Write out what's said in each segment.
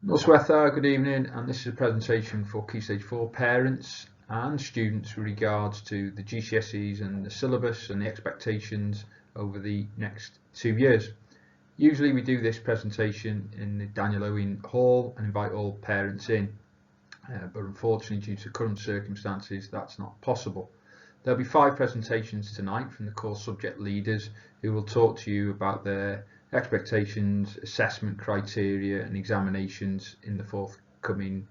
Noswetha, good evening, and this is a presentation for Key Stage 4 parents and students with regards to the GCSEs and the syllabus and the expectations over the next 2 years. Usually we do this presentation in the Daniel Owen Hall and invite all parents in, but unfortunately due to current circumstances that's not possible. There'll be 5 presentations tonight from the course subject leaders who will talk to you about their expectations, assessment criteria and examinations in the forthcoming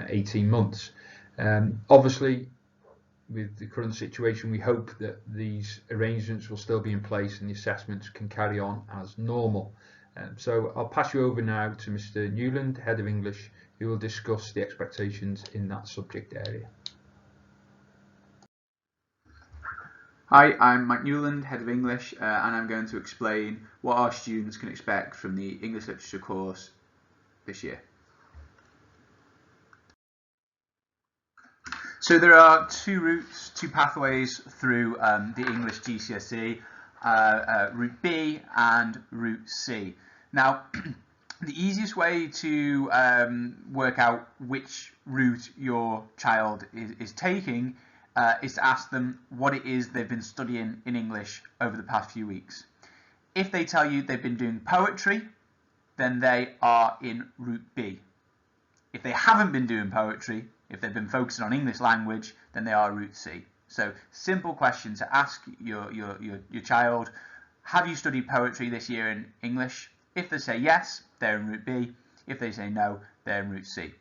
18 months. Obviously, with the current situation, we hope that these arrangements will still be in place and the assessments can carry on as normal. So I'll pass you over now to Mr. Newland, Head of English, who will discuss the expectations in that subject area. Hi, I'm Mike Newland, Head of English, and I'm going to explain what our students can expect from the English Literature course this year. So there are two pathways through the English GCSE, Route B and Route C. Now, the easiest way to work out which route your child is taking is to ask them what it is they've been studying in English over the past few weeks. If they tell you they've been doing poetry, then they are in Route B. If they haven't been doing poetry, if they've been focusing on English language, then they are Route C. So simple question to ask your child: have you studied poetry this year in English? If they say yes, they're in Route B. If they say no, they're in Route C.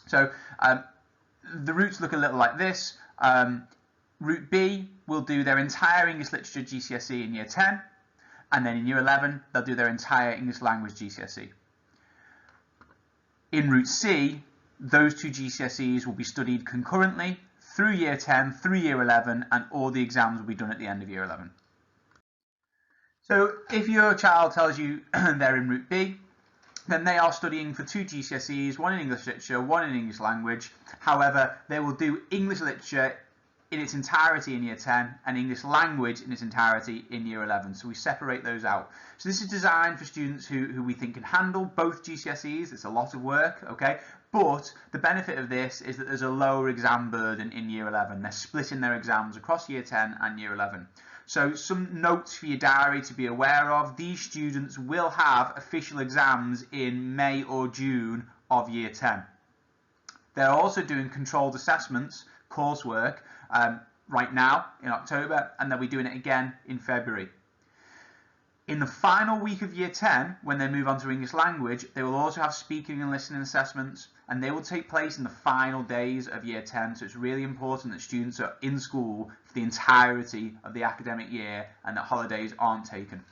So the routes look a little like this. Route B will do their entire English Literature GCSE in Year 10, and then in Year 11 they'll do their entire English Language GCSE. In Route C, those two GCSEs will be studied concurrently through Year 10, through Year 11, and all the exams will be done at the end of Year 11. So if your child tells you they're in Route B, then they are studying for two GCSEs, one in English Literature, one in English Language. However, they will do English Literature in its entirety in Year 10 and English Language in its entirety in Year 11. So we separate those out. So this is designed for students who we think can handle both GCSEs. It's a lot of work, okay? But the benefit of this is that there's a lower exam burden in Year 11. They're splitting their exams across Year 10 and Year 11. So some notes for your diary to be aware of: these students will have official exams in May or June of Year 10. They're also doing controlled assessments, coursework, right now in October, and they'll be doing it again in February. In the final week of Year 10, when they move on to English Language, they will also have speaking and listening assessments, and they will take place in the final days of Year 10. So it's really important that students are in school for the entirety of the academic year and that holidays aren't taken.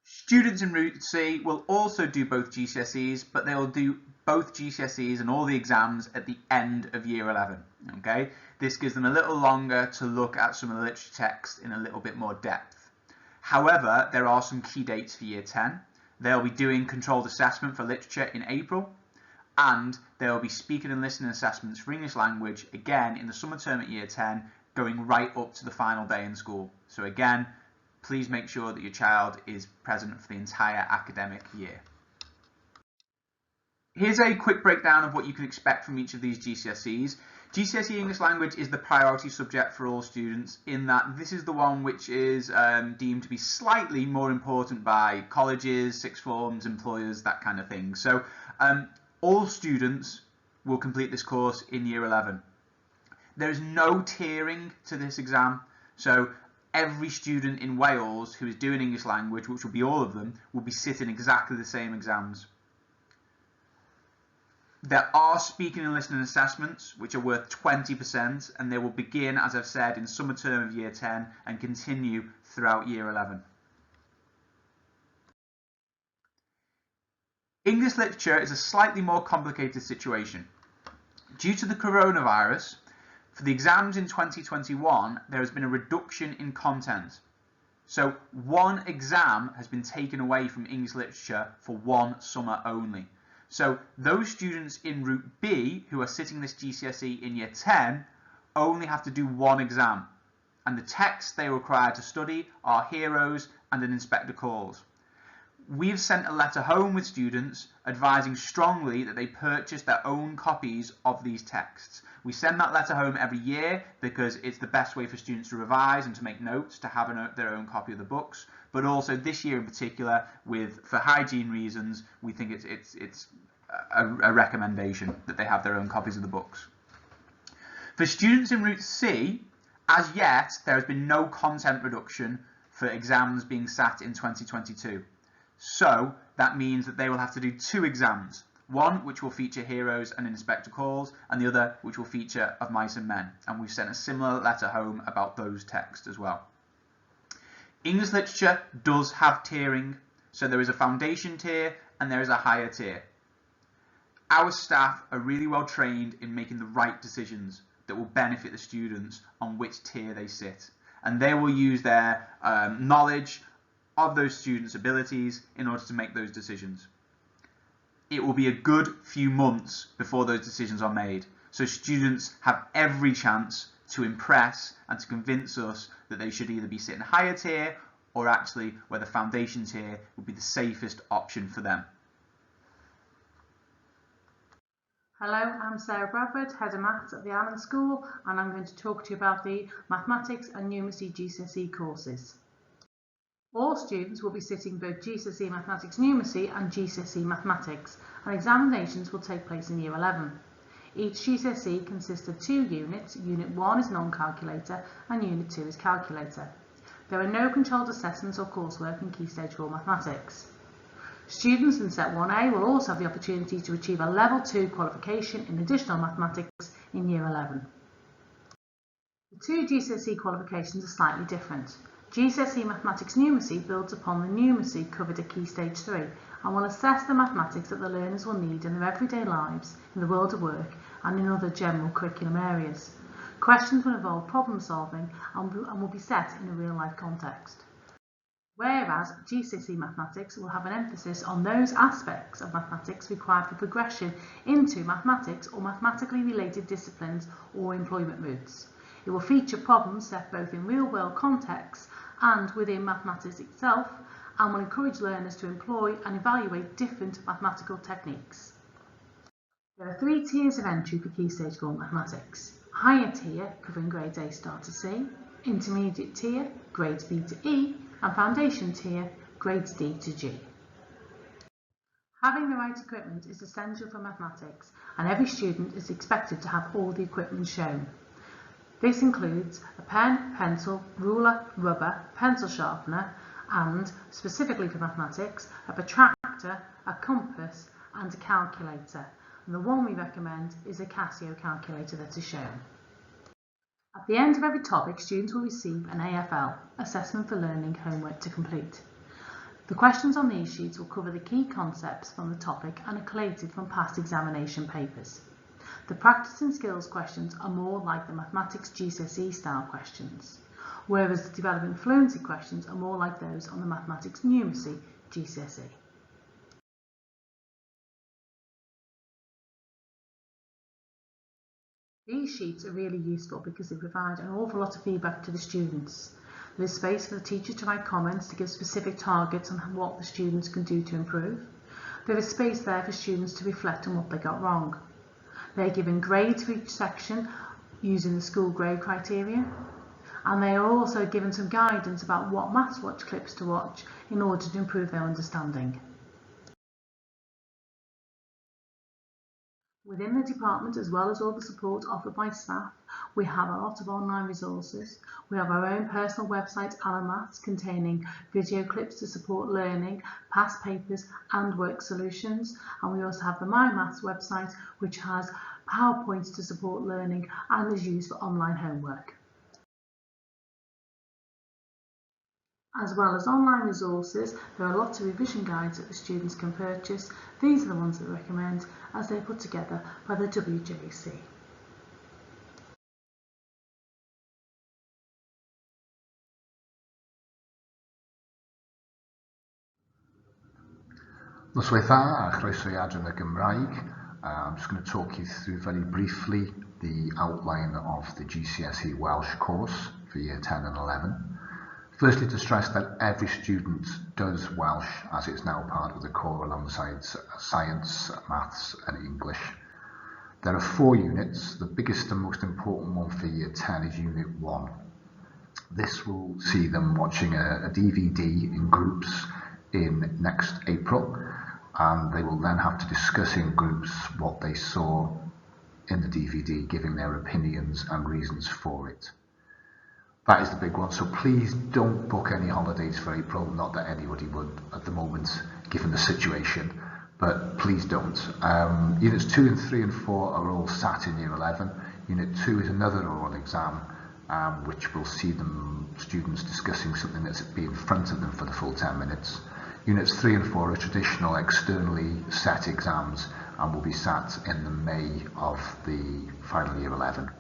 Students in Route C will also do both GCSEs, but they will do both GCSEs and all the exams at the end of Year 11. Okay, this gives them a little longer to look at some of the literature text in a little bit more depth. However, there are some key dates for Year 10. They'll be doing controlled assessment for literature in April, and there will be speaking and listening assessments for English Language again in the summer term at Year 10, going right up to the final day in school. So again, please make sure that your child is present for the entire academic year. Here's a quick breakdown of what you can expect from each of these GCSEs. GCSE English Language is the priority subject for all students, in that this is the one which is deemed to be slightly more important by colleges, sixth forms, employers, that kind of thing. So all students will complete this course in Year 11. There is no tiering to this exam, so every student in Wales who is doing English Language, which will be all of them, will be sitting exactly the same exams. There are speaking and listening assessments which are worth 20%, and they will begin, as I've said, in summer term of Year 10 and continue throughout Year 11. English Literature is a slightly more complicated situation. Due to the coronavirus, for the exams in 2021, there has been a reduction in content. So one exam has been taken away from English Literature for one summer only. So those students in Route B who are sitting this GCSE in Year 10 only have to do one exam, and the texts they are required to study are Heroes and An Inspector Calls. we've sent a letter home with students advising strongly that they purchase their own copies of these texts. We send that letter home every year because it's the best way for students to revise and to make notes, to have their own copy of the books. But also this year in particular, for hygiene reasons, we think it's a recommendation that they have their own copies of the books. For students in Route C, as yet, there has been no content reduction for exams being sat in 2022. So that means that they will have to do 2 exams, one which will feature Heroes and Inspector Calls, and the other which will feature Of Mice and Men. And we've sent a similar letter home about those texts as well. English literature does have tiering, so there is a foundation tier and there is a higher tier. Our staff are really well trained in making the right decisions that will benefit the students on which tier they sit, and they will use their knowledge of those students' abilities in order to make those decisions. It will be a good few months before those decisions are made, so students have every chance to impress and to convince us that they should either be sitting higher tier or actually where the foundation tier would be the safest option for them. Hello, I'm Sarah Bradford, Head of Maths at the Alun School, and I'm going to talk to you about the Mathematics and Numeracy GCSE courses. All students will be sitting both GCSE Mathematics Numeracy and GCSE Mathematics, and examinations will take place in Year 11. Each GCSE consists of 2 units. Unit 1 is non-calculator and Unit 2 is calculator. There are no controlled assessments or coursework in Key Stage 4 Mathematics. Students in Set 1A will also have the opportunity to achieve a Level 2 qualification in additional mathematics in Year 11. The 2 GCSE qualifications are slightly different. GCSE Mathematics Numeracy builds upon the numeracy covered at Key Stage 3 and will assess the mathematics that the learners will need in their everyday lives, in the world of work and in other general curriculum areas. Questions will involve problem solving and will be set in a real-life context. Whereas GCSE Mathematics will have an emphasis on those aspects of mathematics required for progression into mathematics or mathematically related disciplines or employment routes. It will feature problems set both in real-world contexts and within mathematics itself, and will encourage learners to employ and evaluate different mathematical techniques. There are 3 tiers of entry for Key Stage 4 Mathematics. Higher tier covering grades A star to C, intermediate tier grades B to E, and foundation tier grades D to G. Having the right equipment is essential for mathematics, and every student is expected to have all the equipment shown. This includes a pen, pencil, ruler, rubber, pencil sharpener, and, specifically for mathematics, a protractor, a compass, and a calculator. And the one we recommend is a Casio calculator that is shown. At the end of every topic, students will receive an AFL, Assessment for Learning homework to complete. The questions on these sheets will cover the key concepts from the topic and are collated from past examination papers. The practice and skills questions are more like the mathematics GCSE style questions, whereas the developing fluency questions are more like those on the mathematics numeracy GCSE. These sheets are really useful because they provide an awful lot of feedback to the students. There is space for the teacher to write comments to give specific targets on what the students can do to improve. There is space there for students to reflect on what they got wrong. They are given grades for each section using the school grade criteria, and they are also given some guidance about what Maths Watch clips to watch in order to improve their understanding. Within the department, as well as all the support offered by staff, we have a lot of online resources. We have our own personal website, Alun Maths, containing video clips to support learning, past papers and work solutions. And we also have the My Maths website, which has PowerPoints to support learning and is used for online homework. As well as online resources, there are lots of revision guides that the students can purchase. These are the ones that we recommend as they're put together by the WJC. Noswaith dda a chroeso I Adran y Gymraeg. I'm just going to talk you through very briefly the outline of the GCSE Welsh course for Year 10 and 11. Firstly, to stress that every student does Welsh as it's now part of the core alongside science, maths and English. There are 4 units. The biggest and most important one for year 10 is unit 1. This will see them watching a DVD in groups in next April, and they will then have to discuss in groups what they saw in the DVD, giving their opinions and reasons for it. That is the big one, so please don't book any holidays for April, not that anybody would at the moment given the situation, but please don't. Units 2 and 3 and 4 are all sat in year 11. Unit 2 is another oral exam, which will see students discussing something that's be in front of them for the full 10 minutes. Units 3 and 4 are traditional externally set exams and will be sat in the May of the final year 11.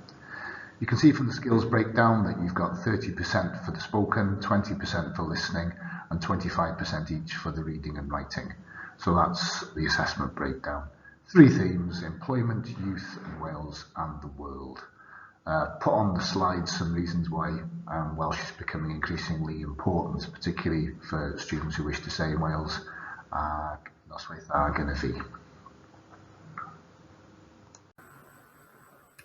You can see from the skills breakdown that you've got 30% for the spoken, 20% for listening and 25% each for the reading and writing. So that's the assessment breakdown. 3 themes: employment, youth and Wales and the world. Put on the slide some reasons why Welsh is becoming increasingly important, particularly for students who wish to stay in Wales. Noswaith gyda fi.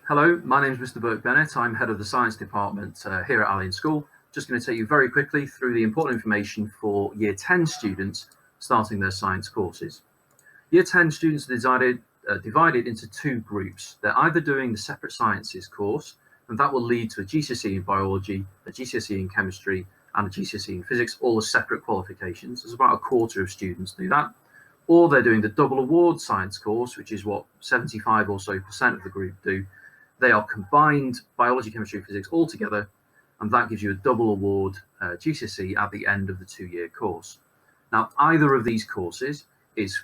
Hello, my name is Mr. Burke Bennett. I'm head of the science department here at Alun School. Just going to take you very quickly through the important information for year 10 students starting their science courses. Year 10 students are divided into 2 groups. They're either doing the separate sciences course, and that will lead to a GCSE in biology, a GCSE in chemistry, and a GCSE in physics, all as separate qualifications. There's about a quarter of students do that. Or they're doing the double award science course, which is what 75% or so of the group do. They are combined biology, chemistry, and physics all together, and that gives you a double award GCSE at the end of the 2-year course. Now, either of these courses is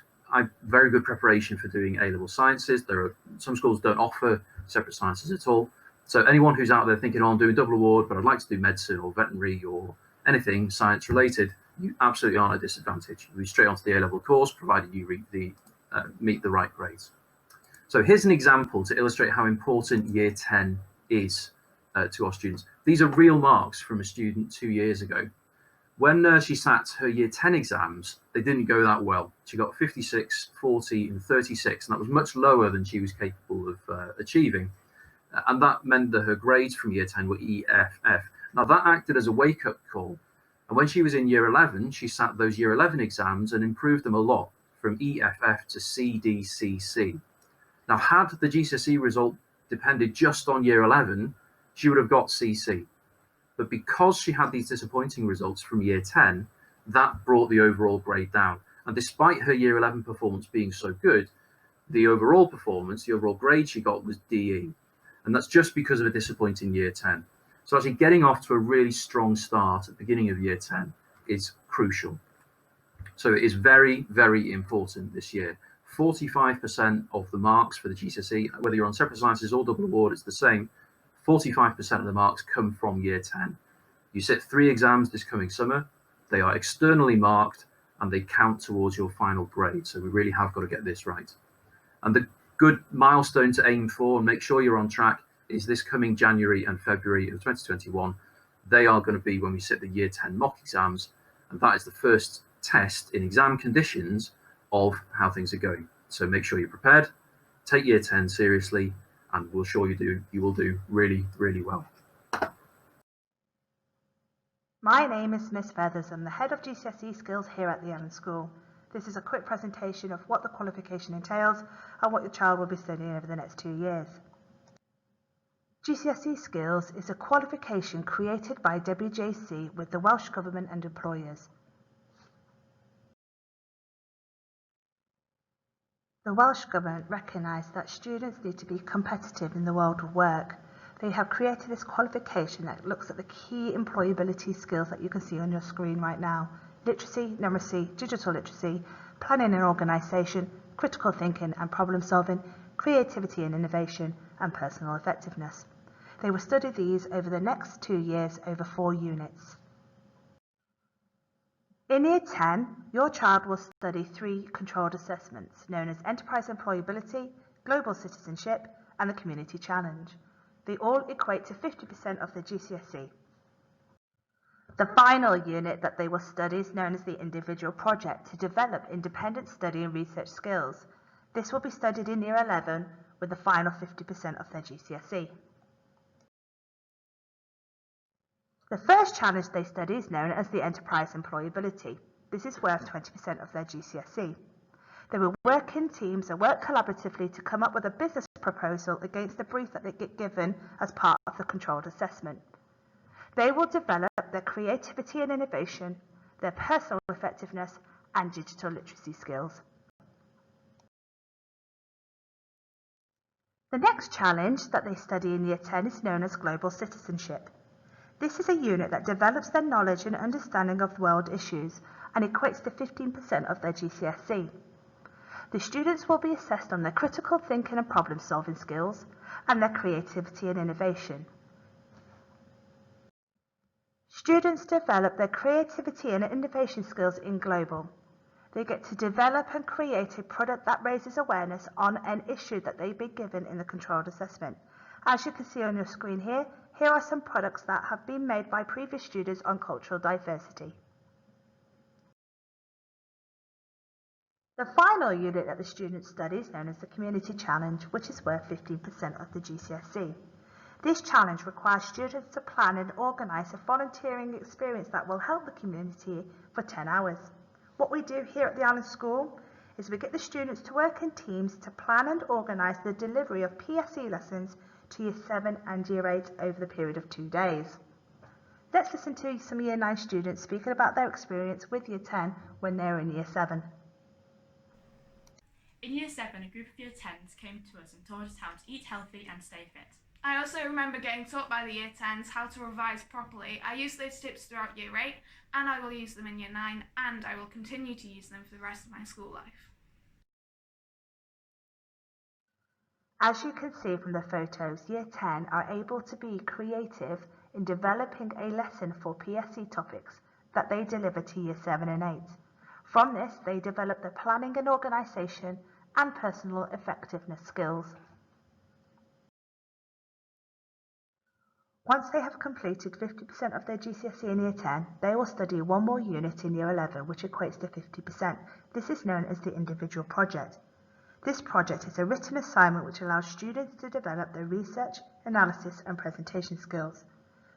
very good preparation for doing A-level sciences. Some schools don't offer separate sciences at all. So anyone who's out there thinking, oh, I'm doing double award, but I'd like to do medicine or veterinary or anything science related, you absolutely aren't at a disadvantage. You go straight onto the A-level course, provided you meet the right grades. So here's an example to illustrate how important year 10 is to our students. These are real marks from a student 2 years ago. When she sat her year 10 exams, they didn't go that well. She got 56, 40 and 36, and that was much lower than she was capable of achieving. And that meant that her grades from year 10 were E, F, F. Now that acted as a wake-up call. And when she was in year 11, she sat those year 11 exams and improved them a lot, from EFF to CDCC. Now, had the GCSE result depended just on year 11, she would have got CC. But because she had these disappointing results from year 10, that brought the overall grade down. And despite her year 11 performance being so good, the overall performance, the overall grade she got was DE. And that's just because of a disappointing year 10. So actually getting off to a really strong start at the beginning of year 10 is crucial. So it is very, very important this year. 45% of the marks for the GCSE, whether you're on separate sciences or double award, it's the same. 45% of the marks come from year 10. You sit 3 exams this coming summer. They are externally marked and they count towards your final grade. So we really have got to get this right. And the good milestone to aim for and make sure you're on track is this coming January and February of 2021. They are going to be when we sit the year 10 mock exams. And that is the first test in exam conditions of how things are going. So make sure you're prepared, take year 10 seriously, and we'll show you will do really, really well. My name is Miss Feathers. I'm the head of GCSE skills here at the Alun School. This is a quick presentation of what the qualification entails and what your child will be studying over the next 2 years. GCSE skills is a qualification created by WJC with the Welsh Government and employers. The Welsh Government recognise that students need to be competitive in the world of work. They have created this qualification that looks at the key employability skills that you can see on your screen right now: literacy, numeracy, digital literacy, planning and organisation, critical thinking and problem solving, creativity and innovation, and personal effectiveness. They will study these over the next 2 years over 4 units. In Year 10, your child will study 3 controlled assessments known as Enterprise Employability, Global Citizenship, and the Community Challenge. They all equate to 50% of the GCSE. The final unit that they will study is known as the individual project to develop independent study and research skills. This will be studied in Year 11 with the final 50% of their GCSE. The first challenge they study is known as the enterprise employability. This is worth 20% of their GCSE. They will work in teams and work collaboratively to come up with a business proposal against the brief that they get given as part of the controlled assessment. They will develop their creativity and innovation, their personal effectiveness, and digital literacy skills. The next challenge that they study in Year 10 is known as global citizenship. This is a unit that develops their knowledge and understanding of world issues and equates to 15% of their GCSE. The students will be assessed on their critical thinking and problem-solving skills and their creativity and innovation. Students develop their creativity and innovation skills in global. They get to develop and create a product that raises awareness on an issue that they've been given in the controlled assessment. As you can see on your screen here are some products that have been made by previous students on cultural diversity. The final unit that the students study is known as the Community Challenge, which is worth 15% of the GCSE. This challenge requires students to plan and organise a volunteering experience that will help the community for 10 hours. What we do here at the Alun School is we get the students to work in teams to plan and organise the delivery of PSE lessons to Year 7 and Year 8 over the period of 2 days. Let's listen to some Year 9 students speaking about their experience with Year 10 when they were in Year 7. In Year 7, a group of Year 10s came to us and taught us how to eat healthy and stay fit. I also remember getting taught by the Year 10s how to revise properly. I used those tips throughout Year 8, and I will use them in Year 9, and I will continue to use them for the rest of my school life. As you can see from the photos, Year 10 are able to be creative in developing a lesson for PSE topics that they deliver to Year 7 and 8. From this, they develop their planning and organisation and personal effectiveness skills. Once they have completed 50% of their GCSE in Year 10, they will study one more unit in Year 11, which equates to 50%. This is known as the individual project. This project is a written assignment which allows students to develop their research, analysis and presentation skills.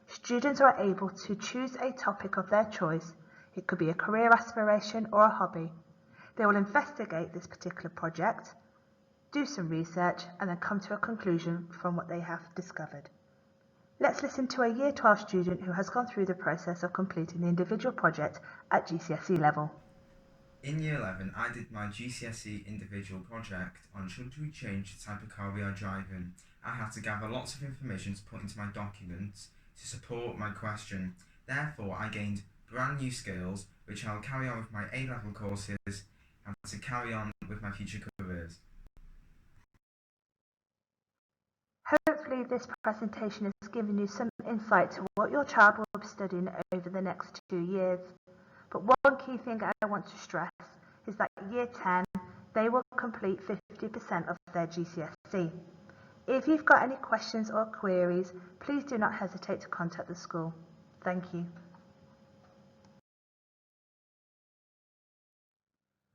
Students are able to choose a topic of their choice. It could be a career aspiration or a hobby. They will investigate this particular project, do some research and then come to a conclusion from what they have discovered. Let's listen to a Year 12 student who has gone through the process of completing the individual project at GCSE level. In Year 11, I did my GCSE individual project on should we change the type of car we are driving. I had to gather lots of information to put into my documents to support my question. Therefore, I gained brand new skills which I'll carry on with my A-level courses and to carry on with my future careers. Hopefully this presentation has given you some insight to what your child will be studying over the next 2 years. But one key thing I want to stress is that Year 10, they will complete 50% of their GCSE. If you've got any questions or queries, please do not hesitate to contact the school. Thank you.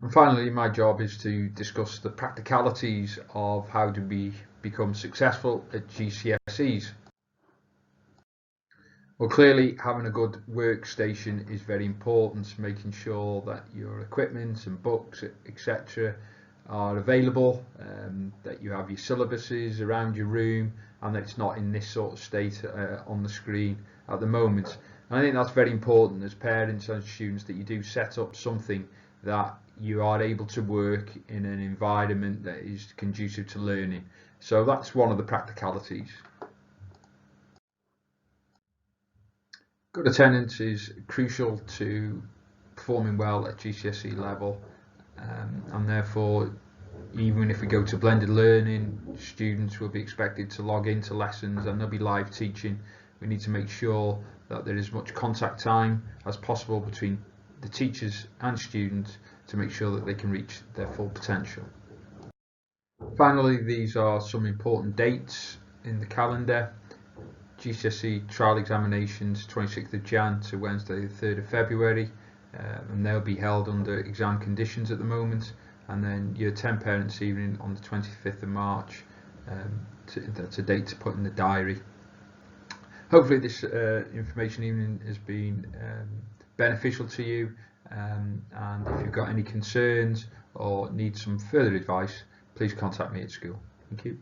And finally, my job is to discuss the practicalities of how to become successful at GCSEs. Well, clearly having a good workstation is very important, making sure that your equipment and books, etc. are available, that you have your syllabuses around your room and that it's not in this sort of state on the screen at the moment. And I think that's very important as parents and students, that you do set up something that you are able to work in an environment that is conducive to learning. So that's one of the practicalities. Good attendance is crucial to performing well at GCSE level, and therefore even if we go to blended learning, students will be expected to log into lessons and there'll be live teaching. We need to make sure that there is much contact time as possible between the teachers and students to make sure that they can reach their full potential. Finally, these are some important dates in the calendar. GCSE trial examinations 26th of Jan to Wednesday the 3rd of February, and they'll be held under exam conditions at the moment. And then Year 10 Parents' Evening on the 25th of March. That's a date to put in the diary. Hopefully this information evening has been beneficial to you, and if you've got any concerns or need some further advice, please contact me at school. Thank you.